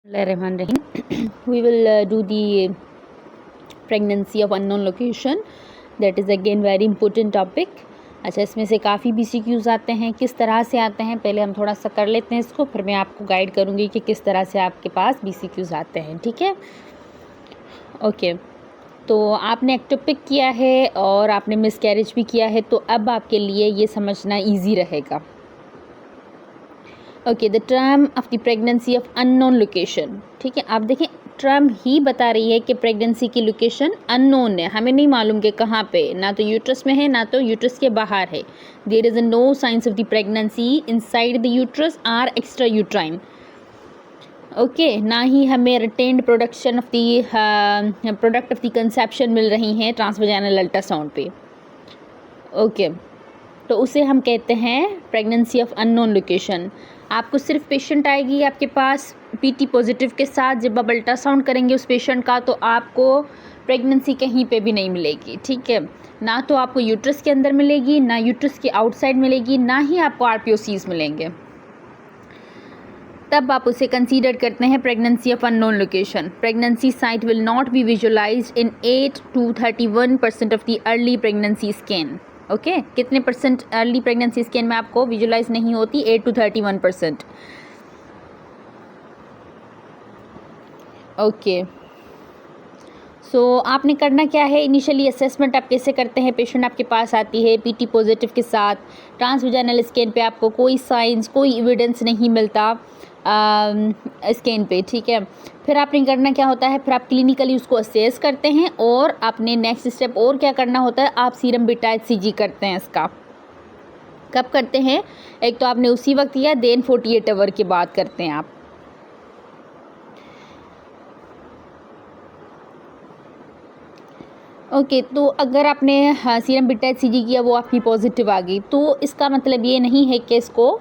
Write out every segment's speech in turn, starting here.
Bismillahirrahmanirrahim. We will do the pregnancy of unknown location. That is again very important topic. अच्छा, इसमें से काफ़ी BCQs आते हैं. किस तरह से आते हैं पहले हम थोड़ा सा कर लेते हैं इसको, फिर मैं आपको गाइड करूँगी कि किस तरह से आपके पास BCQs आते हैं. ठीक है, ओके. तो आपने एक्टोपिक किया है और आपने मिसकैरेज भी किया है, तो अब आपके लिए ये समझना ईजी रहेगा. Okay, the term of the pregnancy of unknown location. ठीक है, आप देखें टर्म ही बता रही है कि प्रेगनेंसी की लोकेशन अननोन है, हमें नहीं मालूम कि कहाँ पे, ना तो यूट्रस में है ना तो यूट्रस के बाहर है. There is no science of the pregnancy inside the uterus or extra uterine. Okay, ना ही हमें retained production of the product of the conception मिल रही हैं ट्रांसवेजाइनल अल्ट्रासाउंड पे. ओके, तो उसे हम कहते हैं प्रेगनेंसी ऑफ अननोन लोकेशन. आपको सिर्फ पेशेंट आएगी आपके पास पीटी पॉजिटिव के साथ, जब आप अल्ट्रासाउंड करेंगे उस पेशेंट का तो आपको प्रेगनेंसी कहीं पे भी नहीं मिलेगी. ठीक है, ना तो आपको यूट्रस के अंदर मिलेगी, ना यूट्रस के आउटसाइड मिलेगी, ना ही आपको RPOCs मिलेंगे. तब आप उसे कंसीडर करते हैं pregnancy of unknown location. Pregnancy site will not be visualised in 8 to 31% of the early pregnancy scan. Okay, कितने परसेंट अर्ली प्रेगनेंसी स्कैन में आपको विजुलाइज नहीं होती? 8 to 31%. ओके, सो आपने करना क्या है, इनिशियली असेसमेंट आप कैसे करते हैं. पेशेंट आपके पास आती है पीटी पॉजिटिव के साथ, ट्रांसवेजाइनल स्कैन पे आपको कोई साइंस कोई एविडेंस नहीं मिलता स्कैन पे. ठीक है, फिर आपने करना क्या होता है, फिर आप क्लिनिकली उसको असेस करते हैं और आपने नेक्स्ट स्टेप और क्या करना होता है, आप सीरम बीटा HCG करते हैं. इसका कब करते हैं, एक तो आपने उसी वक्त किया, देन 48 आवर के बाद करते हैं आप. ओके, तो अगर आपने सीरम बीटा HCG किया, वो आपकी पॉजिटिव आ गई, तो इसका मतलब ये नहीं है कि इसको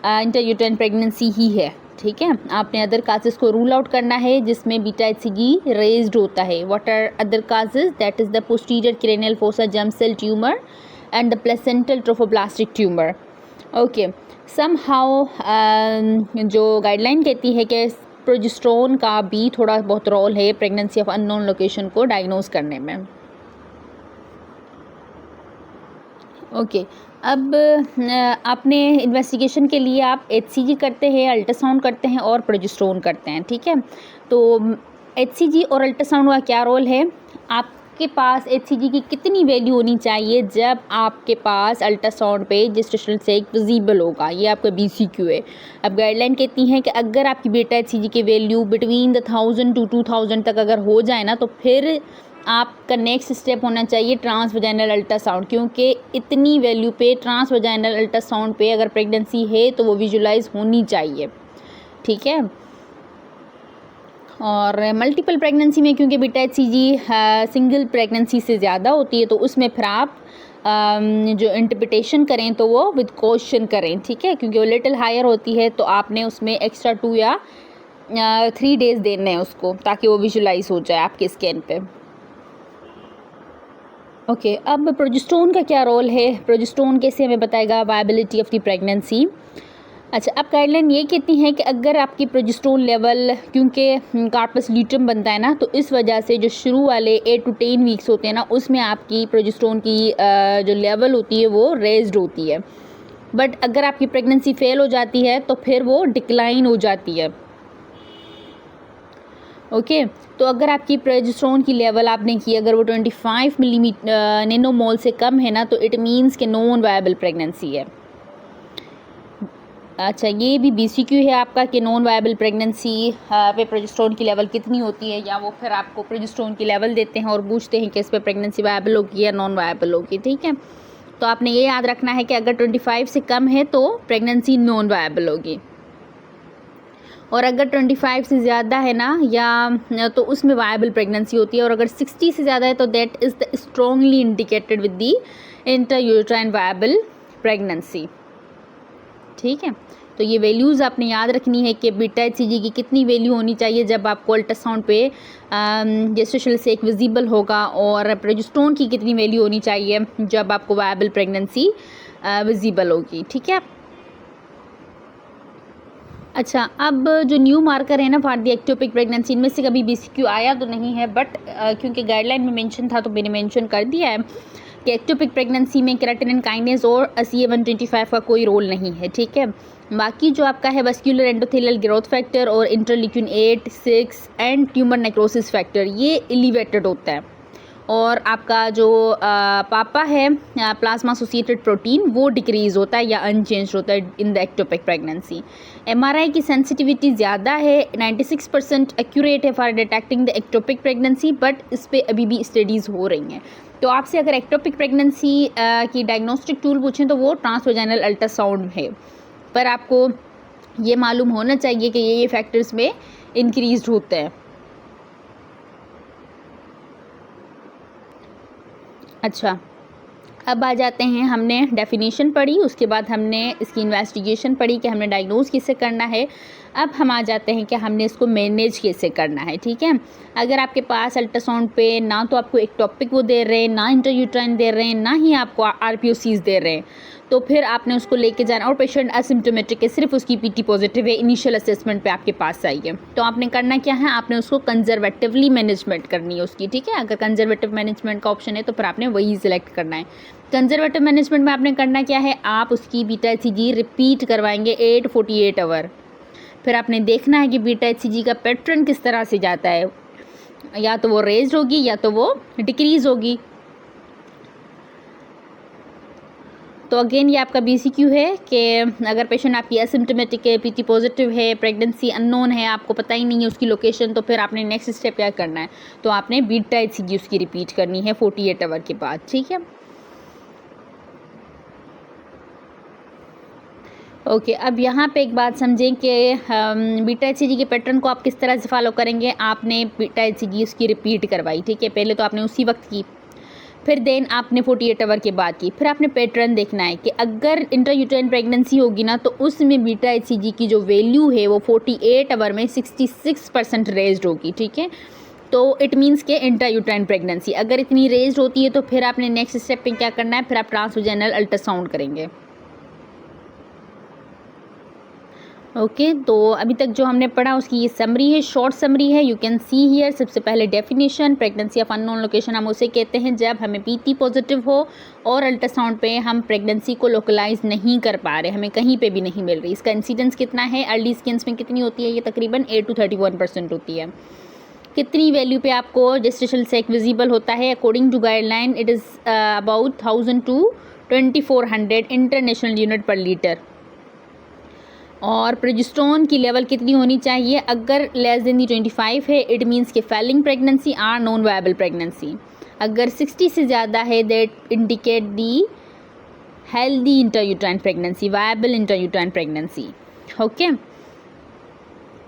इंट्रायूटेराइन प्रेगनेंसी ही है. ठीक है, आपने अदर काजेज़ को रूल आउट करना है जिसमें बीटा HCG रेज्ड होता है. What are other causes? That is the posterior cranial fossa germ cell tumour and the placental trophoblastic tumour. Okay, somehow जो गाइडलाइन कहती है कि प्रोजेस्टेरोन का भी थोड़ा बहुत रोल है प्रेगनेंसी ऑफ अननोन लोकेशन को डायग्नोज करने में. ओके, अब आपने इन्वेस्टिगेशन के लिए आप HCG करते हैं, अल्ट्रासाउंड करते हैं और प्रोजेस्टेरोन करते हैं. ठीक है, तो HCG और अल्ट्रासाउंड का क्या रोल है, आपके पास HCG की कितनी वैल्यू होनी चाहिए जब आपके पास अल्ट्रासाउंड पे जेस्टेशनल सेक विजिबल होगा, ये आपका BCQ है. अब गाइडलाइन कहती हैं कि अगर आपकी बीटा HCG की वैल्यू बिटवीन द 1000 to 2000 तक अगर हो जाए ना, तो फिर आपका नेक्स्ट स्टेप होना चाहिए ट्रांसवेजाइनल अल्ट्रासाउंड, क्योंकि इतनी वैल्यू पे ट्रांसवेजाइनल अल्ट्रासाउंड पे अगर प्रेगनेंसी है तो वो विजुलाइज होनी चाहिए. ठीक है, और मल्टीपल प्रेगनेंसी में क्योंकि बीटा HCG सिंगल प्रेगनेंसी से ज़्यादा होती है, तो उसमें फिर आप जो इंटरप्रिटेशन करें तो वो विद क्वेश्चन करें. ठीक है, क्योंकि वो लिटिल हायर होती है, तो आपने उसमें एक्स्ट्रा 2 या 3 डेज़ देने हैं उसको, ताकि वो विजुलाइज हो जाए आपके स्कैन पे. ओके, अब प्रोजेस्टेरोन का क्या रोल है, प्रोजेस्टेरोन कैसे हमें बताएगा वायबिलिटी ऑफ द प्रेगनेंसी. अच्छा, अब गाइडलाइन ये कहती हैं कि अगर आपकी प्रोजेस्टेरोन लेवल, क्योंकि कार्पस ल्यूटेम बनता है ना, तो इस वजह से जो शुरू वाले 8 to 10 वीक्स होते हैं ना, उसमें आपकी प्रोजेस्टेरोन की जो लेवल होती है वो रेज्ड होती है. बट अगर आपकी प्रेगनेंसी फेल हो जाती है तो फिर वो डिक्लाइन हो जाती है. ओके, तो अगर आपकी प्रोजेस्टेरोन की लेवल आपने की, अगर वो 25 मिलीमीटर नैनोमोल से कम है ना, तो इट मीन्स कि नॉन वायबल प्रेगनेंसी है. अच्छा, ये भी BCQ है आपका कि नॉन वायबल प्रेगनेंसी पे प्रोजेस्टेरोन की लेवल कितनी होती है, या वो फिर आपको प्रोजेस्टेरोन की लेवल देते हैं और पूछते हैं कि इस पर प्रेगनेंसी वायबल होगी या नॉन वायबल होगी. ठीक है, तो आपने ये याद रखना है कि अगर 25 से कम है तो प्रेगनेंसी नॉन वायबल होगी, और अगर 25 से ज़्यादा है ना, या तो उसमें वायबल प्रेगनेंसी होती है, और अगर 60 से ज़्यादा है तो that is the strongly indicated with the intrauterine viable pregnancy. ठीक है, तो ये वैल्यूज़ आपने याद रखनी है कि बीटा HCG की कितनी वैल्यू होनी चाहिए जब आपको अल्ट्रासाउंड पे जेस्टेशनल सेक विजिबल होगा, और प्रोजेस्टेरोन की कितनी वैल्यू होनी चाहिए जब आपको वायबल प्रेगनेंसी विजिबल होगी. ठीक है, अच्छा, अब जो न्यू मार्कर है ना फॉर द एक्टोपिक प्रेगनेंसी, इनमें से कभी बीसीक्यू आया तो नहीं है, बट क्योंकि गाइडलाइन में मेंशन था तो मैंने मेंशन कर दिया है कि एक्टोपिक प्रेगनेंसी में केराटिनिन काइनेज और CA-125 का कोई रोल नहीं है, ठीक है। बाकी जो आपका है वस्कुलर एंडोथेलियल ग्रोथ फैक्टर और interleukin 8, 6 and tumour necrosis factor ये एलिवेटेड होता है। और आपका जो पापा है प्लाज्मा एसोसिएटेड प्रोटीन वो डिक्रीज़ होता है या अनचेंज होता है in the ectopic pregnancy. MRI की सेंसिटिविटी ज़्यादा है, 96% एक्यूरेट है for detecting the ectopic pregnancy, but इस पर अभी भी स्टडीज़ हो रही हैं। तो आपसे अगर एक्टोपिक प्रेगनेंसी की डायग्नोस्टिक टूल पूछें तो वो ट्रांसवेजाइनल अल्ट्रासाउंड है, पर आपको ये मालूम होना चाहिए कि ये फैक्टर्स में इंक्रीज होते हैं। अच्छा, अब आ जाते हैं, हमने डेफिनेशन पढ़ी, उसके बाद हमने इसकी इन्वेस्टिगेशन पढ़ी कि हमने डायग्नोज कैसे करना है। अब हम आ जाते हैं कि हमने इसको मैनेज कैसे करना है, ठीक है। अगर आपके पास अल्ट्रासाउंड पे ना तो आपको एक्टोपिक वो दे रहे हैं, ना इंट्रायूट्राइन दे रहे हैं, ना ही आपको RPOCs दे रहे हैं, तो फिर आपने उसको लेके जाना और पेशेंट असिम्टोमेटिक है, सिर्फ उसकी PT पॉजिटिव है, इनिशियल असेसमेंट पे आपके पास आई है, तो आपने करना क्या है, आपने उसको कंजर्वेटिवली मैनेजमेंट करनी है उसकी, ठीक है। अगर कंजर्वेटिव मैनेजमेंट का ऑप्शन है तो फिर आपने वही सिलेक्ट करना है। कंजर्वेटिव मैनेजमेंट में आपने करना क्या है, आप उसकी बीटा HCG रिपीट करवाएंगे 8-48 आवर। फिर आपने देखना है कि बीटा HCG का पैटर्न किस तरह से जाता है, या तो वो रेज होगी या तो वो डिक्रीज होगी। तो अगेन ये आपका BCQ है कि अगर पेशेंट आपकी एसिम्टोमेटिक है, PT पॉजिटिव है, प्रेगनेंसी अननोन है, आपको पता ही नहीं है उसकी लोकेशन, तो फिर आपने नेक्स्ट स्टेप क्या करना है, तो आपने बीटा HCG उसकी रिपीट करनी है 48 आवर के बाद, ठीक है। ओके, अब यहाँ पे एक बात समझें कि बीटा HCG के पैटर्न को आप किस तरह से फॉलो करेंगे। आपने बीटा HCG उसकी रिपीट करवाई, ठीक है, पहले तो आपने उसी वक्त की, फिर देन आपने 48 आवर के बाद की, फिर आपने पैटर्न देखना है कि अगर इंट्रायूटेराइन प्रेगनेंसी होगी ना तो उसमें बीटा HCG की जो वैल्यू है वो 48 आवर में 66% रेज्ड होगी, ठीक है। तो इट मीन्स के इंट्रायूटेराइन प्रेगनेंसी अगर इतनी रेज्ड होती है तो फिर आपने नेक्स्ट स्टेप पे क्या करना है, फिर आप ट्रांसवेजाइनल अल्ट्रासाउंड करेंगे। ओके, तो अभी तक जो हमने पढ़ा उसकी ये समरी है, शॉर्ट समरी है, यू कैन सी हियर। सबसे पहले definition, pregnancy of unknown location हम उसे कहते हैं जब हमें PT पॉजिटिव हो और अल्ट्रासाउंड पे हम प्रेगनेंसी को लोकलाइज नहीं कर पा रहे, हमें कहीं पे भी नहीं मिल रही। इसका इंसिडेंस कितना है, अर्ली स्किन्स में कितनी होती है, ये तकरीबन 8 to 31% होती है। कितनी वैल्यू पे आपको जेस्टेशनल सेक विजिबल होता है, according to guideline it is about 1000 to 2400 international unit per litre. और प्रोजेस्टेरोन की लेवल कितनी होनी चाहिए, अगर लेस देन दी 25 है इट मीन्स के failing pregnancy or non viable pregnancy. अगर 60 से ज़्यादा है that indicate the healthy intrauterine pregnancy, viable intrauterine pregnancy, okay.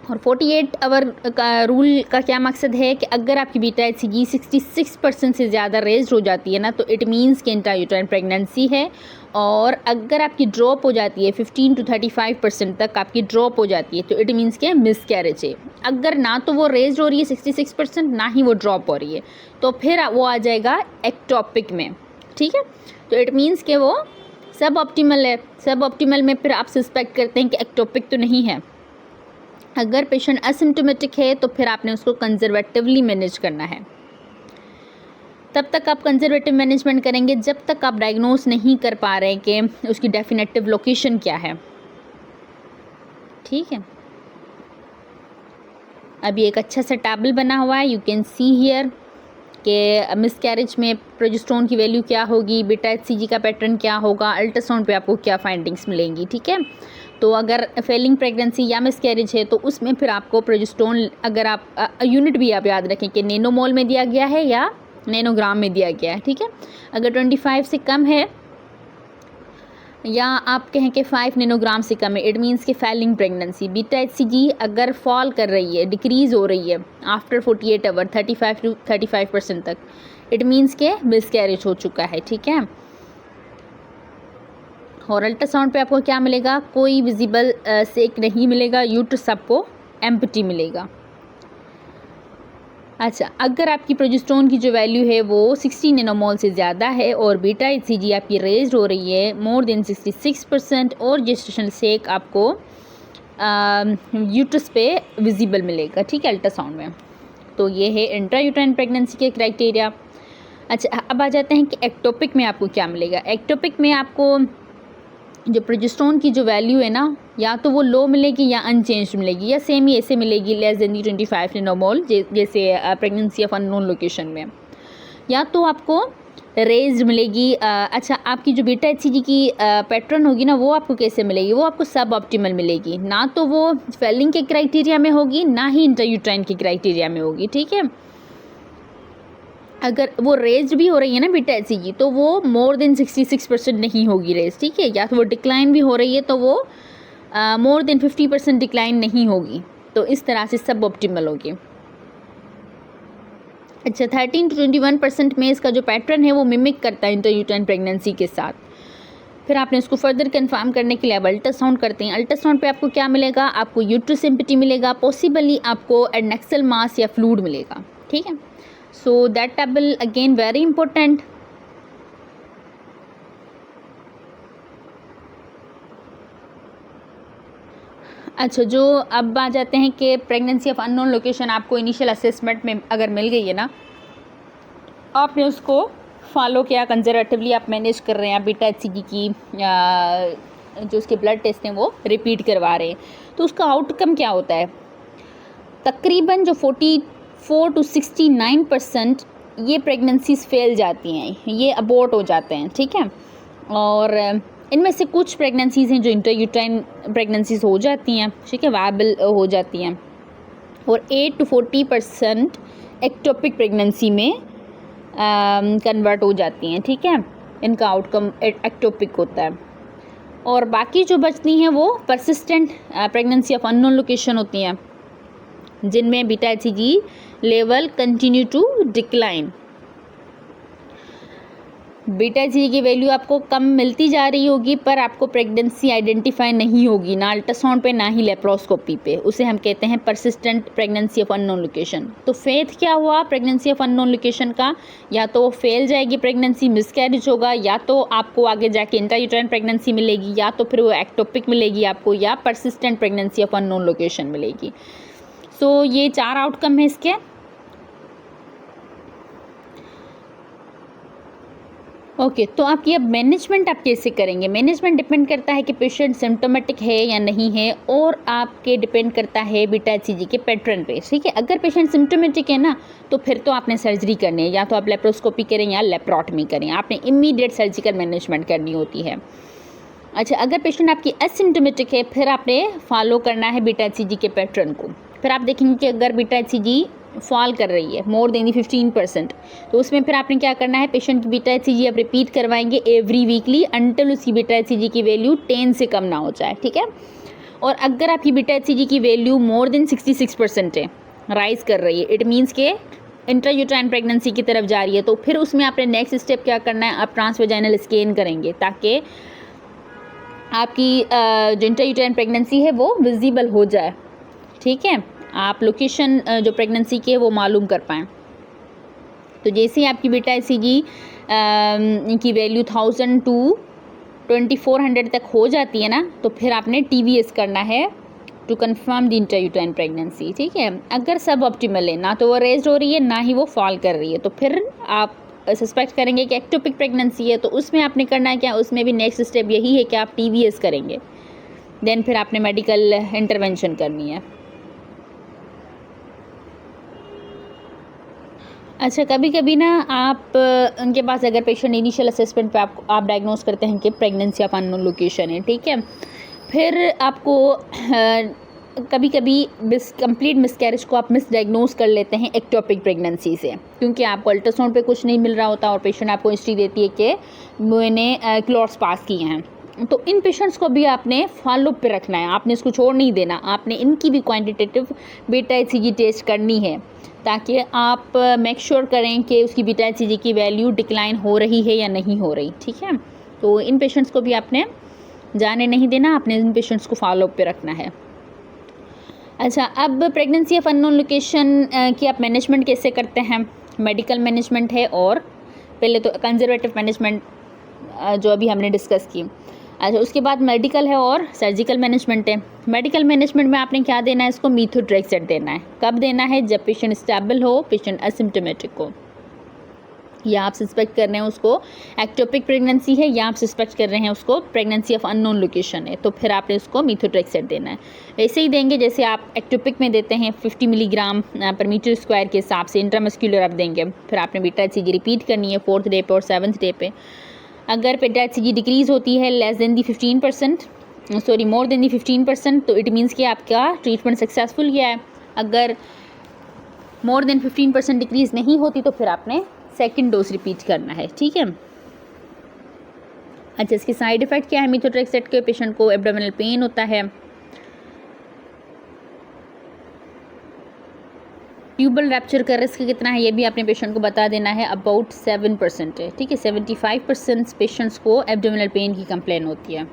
और 48 आवर का रूल का क्या मकसद है कि अगर आपकी बीटा HCG 66% से ज़्यादा रेज्ड हो जाती है ना तो इट मीन्स कि इंट्रायूटेराइन प्रेगनेंसी है। और अगर आपकी ड्रॉप हो जाती है 15 to 35% तक आपकी ड्रॉप हो जाती है तो इट मीन्स के मिसकैरेज है। अगर ना तो वो रेज्ड हो रही है 66%, ना ही वो ड्रॉप हो रही है, तो फिर वो आ जाएगा एक्टोपिक में, ठीक है। तो इट मीन्स के वो सब ऑप्टिमल है। सब ऑप्टिमल में फिर आप सस्पेक्ट करते हैं कि एक्टोपिक तो नहीं है। अगर पेशेंट असिम्टोमेटिक है तो फिर आपने उसको कंजर्वेटिवली मैनेज करना है। तब तक आप कंजर्वेटिव मैनेजमेंट करेंगे जब तक आप डायग्नोस नहीं कर पा रहे हैं कि उसकी डेफिनेटिव लोकेशन क्या है, ठीक है। अभी एक अच्छा सा टेबल बना हुआ है, यू कैन सी हियर कि मिसकैरेज में प्रोजेस्टेरोन की वैल्यू क्या होगी, बीटा HCG का पैटर्न क्या होगा, अल्ट्रासाउंड पे आपको क्या फाइंडिंग्स मिलेंगी, ठीक है। तो अगर फेलिंग प्रेगनेंसी या मिसकैरेज है तो उसमें फिर आपको प्रोजेस्टेरोन, अगर आप यूनिट भी आप याद रखें कि नैनोमोल में दिया गया है या नैनोग्राम में दिया गया है, ठीक है। अगर 25 से कम है या आप कहें कि 5 नैनोग्राम से कम है इट मीन्स कि फेलिंग प्रेगनेंसी। बीटा HCG अगर फॉल कर रही है, डिक्रीज़ हो रही है आफ्टर 48 आवर 35 to 35% तक, इट मीन्स के मिसकैरेज हो चुका है, ठीक है। और अल्ट्रासाउंड पे आपको क्या मिलेगा, कोई विजिबल सेक नहीं मिलेगा, यूट्रस आपको एम्प्टी मिलेगा। अच्छा, अगर आपकी प्रोजेस्टेरोन की जो वैल्यू है वो 60 नैनोमोल से ज़्यादा है और बीटा HCG आपकी रेज्ड हो रही है मोर देन 66% और जेस्टेशनल सेक आपको यूट्रस पे विजिबल मिलेगा, ठीक है, अल्ट्रासाउंड में। तो ये है इंट्रायूटेराइन प्रेगनेंसी के क्राइटेरिया। अच्छा, अब आ जाते हैं कि एक्टोपिक में आपको क्या मिलेगा। एक्टोपिक में आपको जो प्रोजेस्टेरोन की जो वैल्यू है ना, या तो वो लो मिलेगी या अनचेंज मिलेगी, या सेम ही ऐसे मिलेगी, लेस देन 25 नैनोमोल, जैसे प्रेगनेंसी ऑफ अननोन लोकेशन में। या तो आपको रेज्ड मिलेगी। अच्छा, आपकी जो बीटा HCG की पैटर्न होगी ना, वो आपको कैसे मिलेगी, वो आपको सब ऑप्टिमल मिलेगी, ना तो वो फेलिंग के क्राइटेरिया में होगी, ना ही इंट्रायूट्राइन के क्राइटेरिया में होगी, ठीक है। अगर वो रेज्ड भी हो रही है ना बीटा HCG, तो वो मोर देन 66% नहीं होगी रेज, ठीक है। या तो वो डिक्लाइन भी हो रही है तो वो मोर देन 50% डिक्लाइन नहीं होगी, तो इस तरह से सब ऑप्टिमल होगी। अच्छा, 13 to 21% में इसका जो पैटर्न है वो मिमिक करता है इंट्रायूटेराइन प्रेगनेंसी के साथ। फिर आपने उसको फर्दर कंफर्म करने के लिए अब अल्ट्रासाउंड करते हैं। अल्ट्रासाउंड पे आपको क्या मिलेगा, आपको यूट्रस एम्प्टी मिलेगा, पॉसिबली आपको एडनेक्सल मास या फ्लूइड मिलेगा, ठीक है। So that table again very important. अच्छा, जो अब आ जाते हैं कि प्रेगनेंसी ऑफ अननोन लोकेशन आपको इनिशियल असेसमेंट में अगर मिल गई है ना, आपने उसको फॉलो किया, कंजर्वेटिवली आप मैनेज कर रहे हैं, आप बीटा HCG की जो उसके ब्लड टेस्ट हैं वो रिपीट करवा रहे हैं, तो उसका आउटकम क्या होता है। तकरीबन जो 44 to 69% ये प्रेगनेंसीज फेल जाती हैं, ये अबॉर्ट हो जाते हैं, ठीक है। और इनमें से कुछ प्रेगनेंसीज हैं जो इंट्रायूटेराइन प्रेगनेंसीज हो जाती हैं, ठीक है, वायबल हो जाती हैं। और 8 to 40% एक्टोपिक प्रेगनेंसी में कन्वर्ट हो जाती हैं, ठीक है। इनका आउटकम एक्टोपिक होता है। और बाकी जो बचती हैं वो persistent pregnancy of unknown location होती हैं, जिनमें beta HCG level continue to decline. Beta HCG की वैल्यू आपको कम मिलती जा रही होगी, पर आपको प्रेगनेंसी आइडेंटिफाई नहीं होगी, ना अल्ट्रासाउंड पे ना ही लेप्रोस्कोपी पे। उसे हम कहते हैं persistent pregnancy of unknown location. तो फेथ क्या हुआ प्रेगनेंसी ऑफ अननोन लोकेशन का, या तो वो फेल जाएगी प्रेगनेंसी, मिसकैरेज होगा, या तो आपको आगे जाके इंट्रायूटेराइन प्रेगनेंसी मिलेगी, या तो फिर वो एक्टोपिक मिलेगी आपको, या persistent pregnancy of unknown location मिलेगी। सो ये 4 आउटकम है इसके। ओके, तो आपकी अब मैनेजमेंट आप कैसे करेंगे। मैनेजमेंट डिपेंड करता है कि पेशेंट सिम्टोमेटिक है या नहीं है, और आपके डिपेंड करता है बीटा HCG के पैटर्न पे, ठीक है। अगर पेशेंट सिम्टोमेटिक है ना, तो फिर तो आपने सर्जरी करनी है, या तो आप लेप्रोस्कोपी करें या लेप्रोटमी करें, आपने इमीडिएट सर्जिकल मैनेजमेंट करनी होती है। अच्छा, अगर पेशेंट आपकी एसिम्टोमेटिक है, फिर आपने फॉलो करना है बीटा HCG के पैटर्न को। फिर आप देखेंगे कि अगर बीटा HCG फॉल कर रही है मोर देन 15%, तो उसमें फिर आपने क्या करना है, पेशेंट की बीटा HCG आप रिपीट करवाएंगे एवरी वीकली अंटिल उसकी बीटा HCG की वैल्यू 10 से कम ना हो जाए, ठीक है। और अगर आपकी बीटा HCG की वैल्यू मोर देन 66% है, राइज कर रही है, इट मीन्स के इंट्रायूटेराइन प्रेगनेंसी की तरफ जा रही है, तो फिर उसमें आपने नेक्स्ट स्टेप क्या करना है, आप ट्रांसवेजाइनल स्कैन करेंगे, ताकि आपकी जो इंट्रायूटेराइन प्रेगनेंसी है वो विजिबल हो जाए, ठीक है। आप लोकेशन जो प्रेगनेंसी की है वो मालूम कर पाएँ। तो जैसे ही आपकी बीटा HCG की वैल्यू 1000 to 2400 तक हो जाती है ना, तो फिर आपने TVS करना है to confirm the intrauterine pregnancy, ठीक है। अगर सब ऑप्टिमल है, ना तो वो रेज्ड हो रही है ना ही वो फॉल कर रही है, तो फिर आप सस्पेक्ट करेंगे कि एक्टोपिक प्रेगनेंसी है। तो उसमें आपने करना है क्या, उसमें भी नेक्स्ट स्टेप यही है कि आप TVS करेंगे, देन फिर आपने मेडिकल इंटरवेंशन करनी है। अच्छा, कभी कभी ना आप उनके पास अगर पेशेंट इनिशियल असेसमेंट पे आप डायग्नोस करते हैं कि प्रेगनेंसी ऑफ अननोन लोकेशन है, ठीक है। फिर आपको कभी कभी कंप्लीट मिसकैरेज को आप मिसडायग्नोस कर लेते हैं एक्टोपिक प्रेगनेंसी से, क्योंकि आपको अल्ट्रासाउंड पे कुछ नहीं मिल रहा होता और पेशेंट आपको हिस्ट्री देती है कि मैंने क्लॉट्स पास किए हैं। तो इन पेशेंट्स को भी आपने फॉलो पे रखना है, आपने इसको छोड़ नहीं देना, आपने इनकी भी क्वांटिटेटिव बीटा HCG टेस्ट करनी है, ताकि आप मेक श्योर करें कि उसकी बीटा HCG की वैल्यू डिक्लाइन हो रही है या नहीं हो रही, ठीक है। तो इन पेशेंट्स को भी आपने जाने नहीं देना, आपने इन पेशेंट्स को फॉलो पे रखना है। अच्छा, अब प्रेगनेंसी ऑफ अननोन लोकेशन की आप मैनेजमेंट कैसे करते हैं। मेडिकल मैनेजमेंट है, और पहले तो कंजर्वेटिव मैनेजमेंट जो अभी हमने डिस्कस की। अच्छा, उसके बाद मेडिकल है और सर्जिकल मैनेजमेंट है। मेडिकल मैनेजमेंट में आपने क्या देना है, इसको मीथोट्रेक्सेट देना है। कब देना है, जब पेशेंट स्टेबल हो, पेशेंट एसिम्प्टोमेटिक हो, या आप सस्पेक्ट कर रहे हैं उसको एक्टोपिक प्रेगनेंसी है, या आप सस्पेक्ट कर रहे हैं उसको प्रेगनेंसी ऑफ अननोन लोकेशन है, तो फिर आपने उसको मीथोट्रेक्सेट देना है। ऐसे ही देंगे जैसे आप एक्टोपिक में देते हैं 50 मिलीग्राम पर मीटर स्क्वायर के हिसाब से इंट्रामस्क्यूलर आप देंगे। फिर आपने बीटा HCG रिपीट करनी है 4th डे पे और 7th डे पे। अगर बीटा HCG डिक्रीज़ होती है लेस देन दी 15%, सॉरी मोर देन दी 15%, तो इट मीन्स कि आपका ट्रीटमेंट सक्सेसफुल गया है। अगर मोर देन 15% डिक्रीज़ नहीं होती तो फिर आपने सेकंड डोज रिपीट करना है, ठीक है। अच्छा, इसके साइड इफ़ेक्ट क्या है मीथोट्रेक्सेट के? पेशेंट को एब्डोमिनल पेन होता है, ट्यूबल रैप्चर का रिस्क कितना है ये भी आपने पेशेंट को बता देना है, अबाउट 7% है, ठीक है। 75% पेशेंट्स को एब्डोमिनल पेन की कंप्लेन होती है।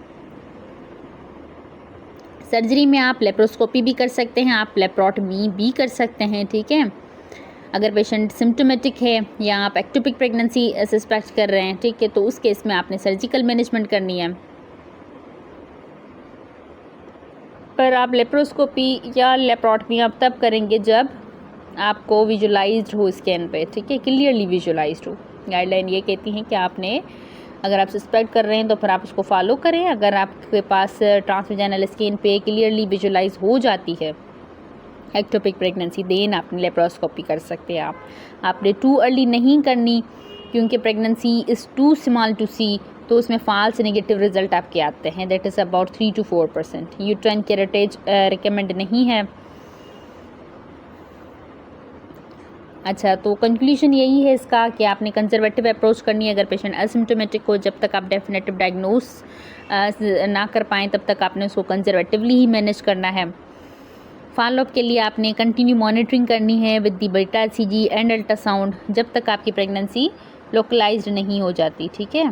सर्जरी में आप लेप्रोस्कोपी भी कर सकते हैं, आप लेप्रोटमी भी कर सकते हैं, ठीक है। अगर पेशेंट सिम्टोमेटिक है या आप एक्टोपिक प्रेगनेंसी सस्पेक्ट कर रहे हैं, ठीक है, तो उस केस में आपने सर्जिकल मैनेजमेंट करनी है। पर आप लेप्रोस्कोपी या लेप्रोटमी आप तब करेंगे जब आपको विजुलाइज्ड हो स्कैन पे, ठीक है, क्लियरली विजुलाइज्ड हो। गाइडलाइन ये कहती हैं कि आपने, अगर आप सस्पेक्ट कर रहे हैं तो फिर आप उसको फॉलो करें। अगर आपके पास ट्रांसवेजाइनल स्कैन पे क्लियरली विजुलाइज हो जाती है एक्टोपिक प्रेगनेंसी, देन आपने लेप्रोस्कोपी कर सकते हैं। आपने टू अर्ली नहीं करनी, क्योंकि pregnancy is too small to see, तो उसमें फॉल्स नेगेटिव रिजल्ट आपके आते हैं, that is about 3 to 4%। Uterine curettage recommend नहीं है। अच्छा, तो कंक्लूजन यही है इसका कि आपने कंजर्वेटिव अप्रोच करनी है अगर पेशेंट एसिम्प्टोमेटिक हो। जब तक आप डेफिनेटिव डायग्नोस ना कर पाएँ तब तक आपने उसको कंजर्वेटिवली ही मैनेज करना है। फॉलोअप के लिए आपने कंटिन्यू मॉनिटरिंग करनी है with the beta HCG and ultrasound जब तक आपकी प्रेगनेंसी लोकलाइज्ड नहीं हो जाती, ठीक है।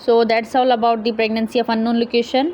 So that's all about the pregnancy of unknown location.